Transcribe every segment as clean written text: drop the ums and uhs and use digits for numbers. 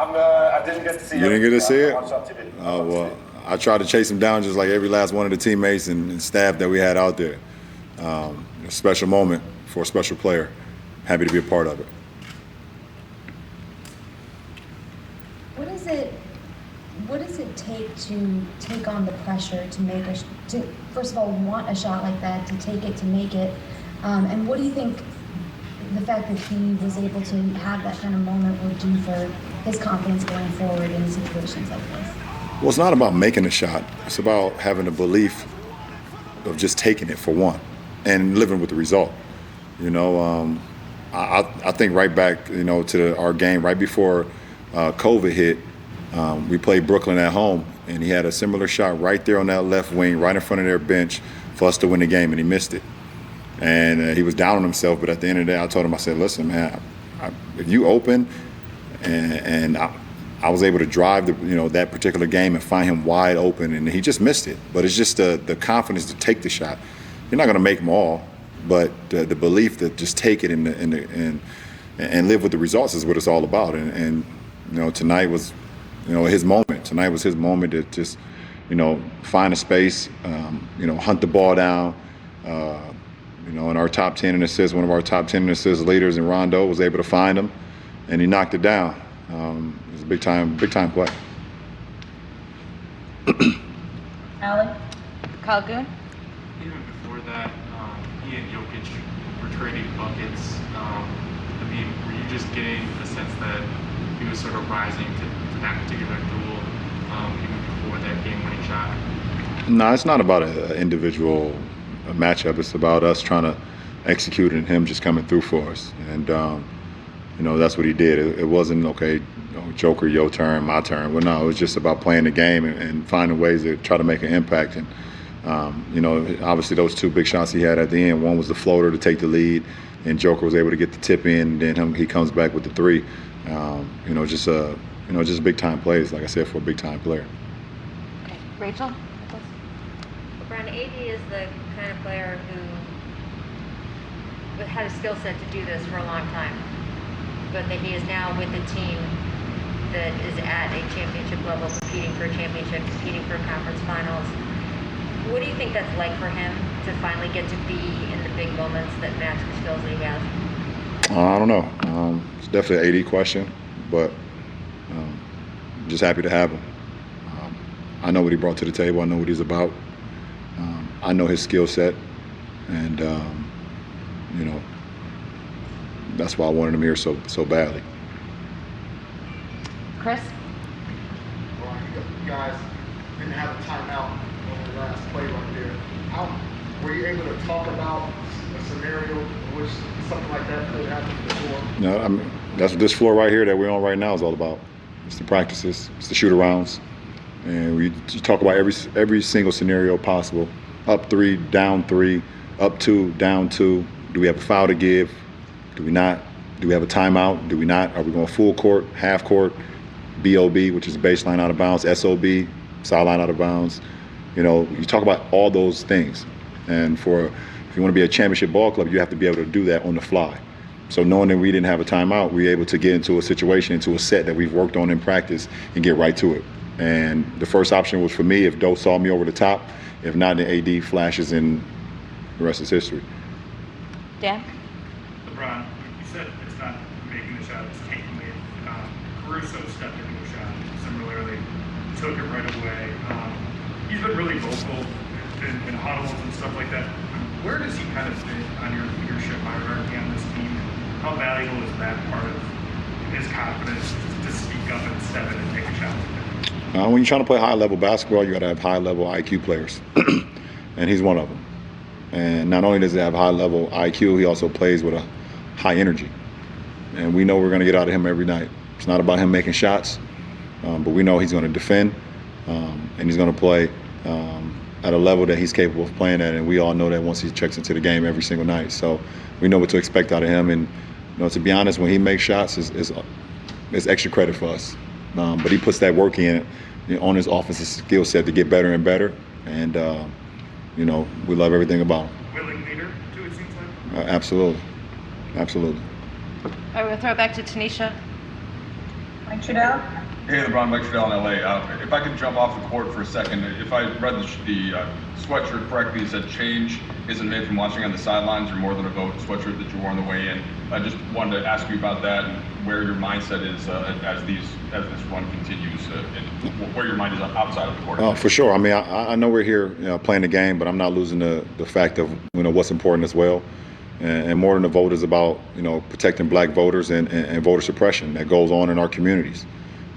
I didn't get to see it. You didn't get to see it? I watched on TV. Oh, well, I tried to chase him down just like every last one of the teammates and staff that we had out there. A special moment for a special player. Happy to be a part of it. What does it take to take on the pressure to first of all want a shot like that, to take it, to make it, and what do you think the fact that he was able to have that kind of moment will do for his confidence going forward in situations like this? Well, it's not about making a shot. It's about having a belief of just taking it for one and living with the result. You know, I think right back, to our game right before COVID hit. We played Brooklyn at home, and he had a similar shot right there on that left wing, right in front of their bench for us to win the game, and he missed it. And he was down on himself, but at the end of the day, I told him, I said, listen, man, if you open, and I was able to drive that particular game and find him wide open, and he just missed it. But it's just the confidence to take the shot. You're not going to make them all, but the belief to just take it and live with the results is what it's all about. And tonight was his moment. Tonight was his moment to just find a space, hunt the ball down. In our top 10 in assists, one of our top 10 in assists leaders in Rondo was able to find him, and he knocked it down. It was a big time play. Alec? Kyle Goon? Even before that, he and Jokic were trading buckets. Were you just getting a sense that he was sort of rising to that particular duel even before that game-winning shot? No, it's not about an individual matchup. It's about us trying to execute and him just coming through for us. And, that's what he did. It wasn't, okay, Joker, your turn, my turn. Well, no, it was just about playing the game and finding ways to try to make an impact. And, obviously those two big shots he had at the end, one was the floater to take the lead, and Joker was able to get the tip in, and then he comes back with the three. Just big-time plays, like I said, for a big-time player. Okay. Rachel? LeBron, AD is the kind of player who had a skill set to do this for a long time, but that he is now with a team that is at a championship level, competing for a championship, competing for conference finals. What do you think that's like for him to finally get to be in the big moments that match the skills that he has? I don't know. It's definitely an AD question, but just happy to have him. I know what he brought to the table. I know what he's about. I know his skill set, and that's why I wanted him here so badly. Chris? Well, you guys didn't have a timeout on the last play right there. How were you able to talk about a scenario in which something like that could happen before? No, that's what this floor right here that we're on right now is all about. It's the practices, it's the shoot-arounds, and we talk about every single scenario possible. Up 3, down 3, up 2, down 2. Do we have a foul to give? Do we not? Do we have a timeout? Do we not? Are we going full court, half court, BOB, which is baseline out of bounds, SOB, sideline out of bounds? You talk about all those things. And if you want to be a championship ball club, you have to be able to do that on the fly. So knowing that we didn't have a timeout, we were able to get into a situation, into a set that we've worked on in practice and get right to it. And the first option was for me if Doe saw me over the top. If not, then AD flashes, and the rest is history. Dan? LeBron, you said it's not making the shot, it's taking it. Caruso stepped into the shot similarly, took it right away. He's been really vocal in huddles and stuff like that. Where does he kind of fit on your leadership hierarchy on this team? How valuable is that part of his confidence to speak up and step in and take a shot? When you're trying to play high-level basketball, you got to have high-level IQ players, and he's one of them. And not only does he have high-level IQ, he also plays with a high energy. And we know we're going to get out of him every night. It's not about him making shots, but we know he's going to defend, and he's going to play at a level that he's capable of playing at. And we all know that once he checks into the game every single night. So we know what to expect out of him. And to be honest, when he makes shots, it's extra credit for us. But he puts that work in on his offensive skill set to get better and better. And, we love everything about him. Willing leader, too, it seems like? Absolutely. Absolutely. All right, we'll throw it back to Tanisha. Mike Trudell? Hey, LeBron, Mike Trudell in LA. If I could jump off the court for a second, if I read the sweatshirt correctly, it said change isn't made from watching on the sidelines. You're more than a vote sweatshirt that you wore on the way in. I just wanted to ask you about that and where your mindset is as this run continues, and where your mind is outside of the court. For sure. I mean, I know we're here playing the game, but I'm not losing the fact of what's important as well. And more than the vote is about protecting black voters and voter suppression that goes on in our communities.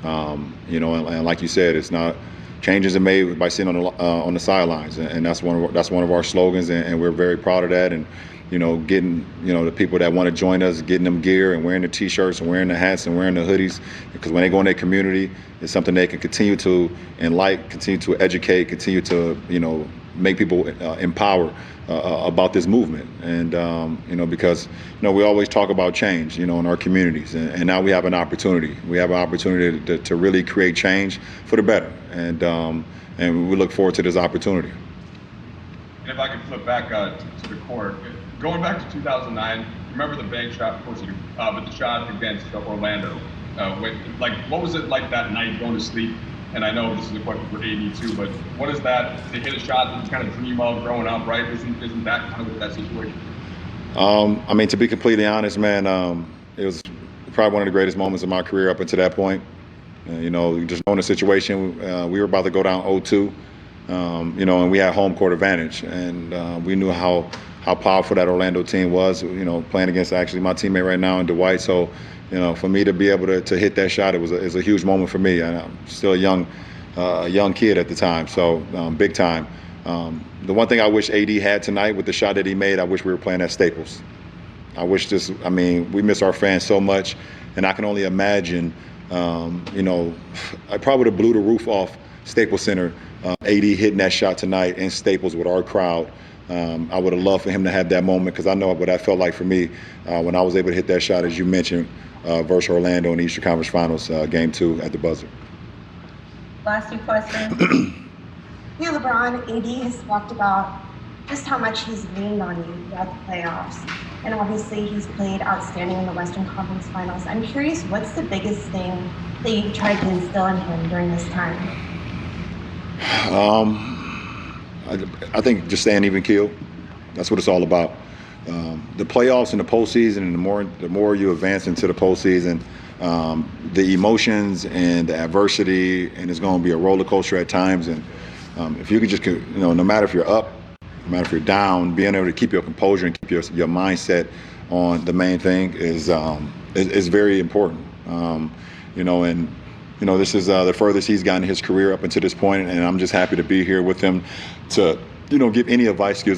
And like you said, it's not changes are made by sitting on the sidelines, and that's one of our slogans, and we're very proud of that. And getting the people that want to join us, getting them gear and wearing the T-shirts and wearing the hats and wearing the hoodies, because when they go in their community, it's something they can continue to continue to educate, continue to make people empower about this movement. And because we always talk about change in our communities, and now we have an opportunity. We have an opportunity to really create change for the better, and we look forward to this opportunity. And if I could flip back to the court, going back to 2009, remember the bank shot, of course you do, but the shot against Orlando. What was it like that night going to sleep? And I know this is a question for AD too, but what is that to hit a shot that you kind of dream of growing up, right? Isn't that kind of that situation? I mean, to be completely honest, man, it was probably one of the greatest moments of my career up until that point. Just knowing the situation, we were about to go down 0-2, and we had home court advantage, and we knew how powerful that Orlando team was, playing against actually my teammate right now in Dwight. So, for me to be able to hit that shot, it was a huge moment for me. And I'm still a young kid at the time, so big time. The one thing I wish AD had tonight with the shot that he made, I wish we were playing at Staples. I wish we miss our fans so much, and I can only imagine, I probably would have blew the roof off Staples Center, AD hitting that shot tonight in Staples with our crowd. I would have loved for him to have that moment, because I know what that felt like for me when I was able to hit that shot, as you mentioned, versus Orlando in the Eastern Conference Finals, Game 2 at the buzzer. Last two questions. Yeah, LeBron, AD has talked about just how much he's leaned on you throughout the playoffs. And obviously he's played outstanding in the Western Conference Finals. I'm curious, what's the biggest thing that you've tried to instill in him during this time? I think just staying even keel. That's what it's all about. The playoffs and the postseason, and the more you advance into the postseason, the emotions and the adversity, and it's going to be a roller coaster at times. And if you could just, no matter if you're up, no matter if you're down, being able to keep your composure and keep your mindset on the main thing is very important. This is the furthest he's gotten in his career up until this point, and I'm just happy to be here with him to, give any advice for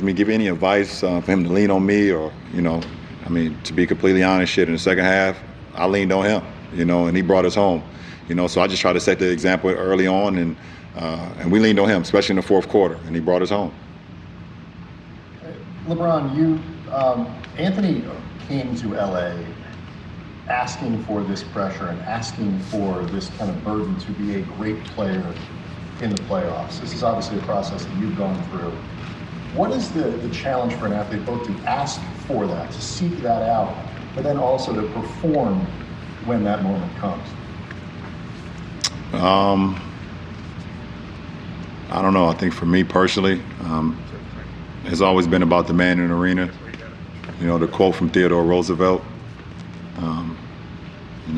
him to lean on me, or, to be completely honest, in the second half, I leaned on him, and he brought us home, so I just tried to set the example early on, and we leaned on him, especially in the fourth quarter, and he brought us home. LeBron, Anthony came to LA asking for this pressure and asking for this kind of burden to be a great player in the playoffs. This is obviously a process that you've gone through. What is the challenge for an athlete, both to ask for that, to seek that out, but then also to perform when that moment comes? I don't know. I think for me personally, it's always been about the man in the arena. The quote from Theodore Roosevelt.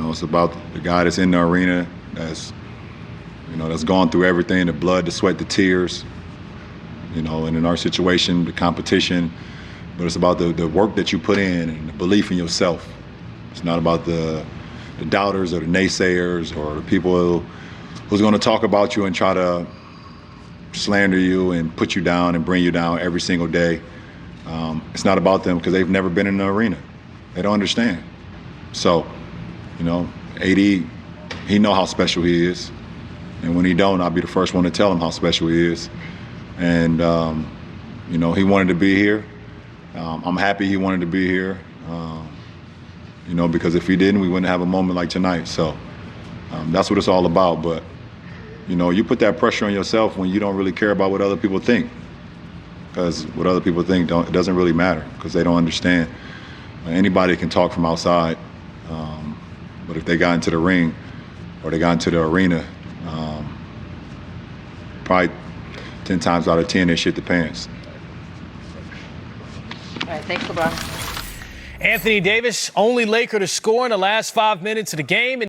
It's about the guy that's in the arena, that's gone through everything, the blood, the sweat, the tears, and in our situation, the competition. But it's about the work that you put in and the belief in yourself. It's not about the doubters or the naysayers or the people who's going to talk about you and try to slander you and put you down and bring you down every single day. It's not about them, because they've never been in the arena. They don't understand. So, AD, he know how special he is. And when he don't, I'll be the first one to tell him how special he is. And, he wanted to be here. I'm happy he wanted to be here, because if he didn't, we wouldn't have a moment like tonight. So that's what it's all about. But, you put that pressure on yourself when you don't really care about what other people think. Because what other people think, it doesn't really matter, because they don't understand. Anybody can talk from outside. But if they got into the ring, or they got into the arena, probably 10 times out of 10 they shit the pants. All right, thanks, LeBron. Anthony Davis, only Laker to score in the last 5 minutes of the game.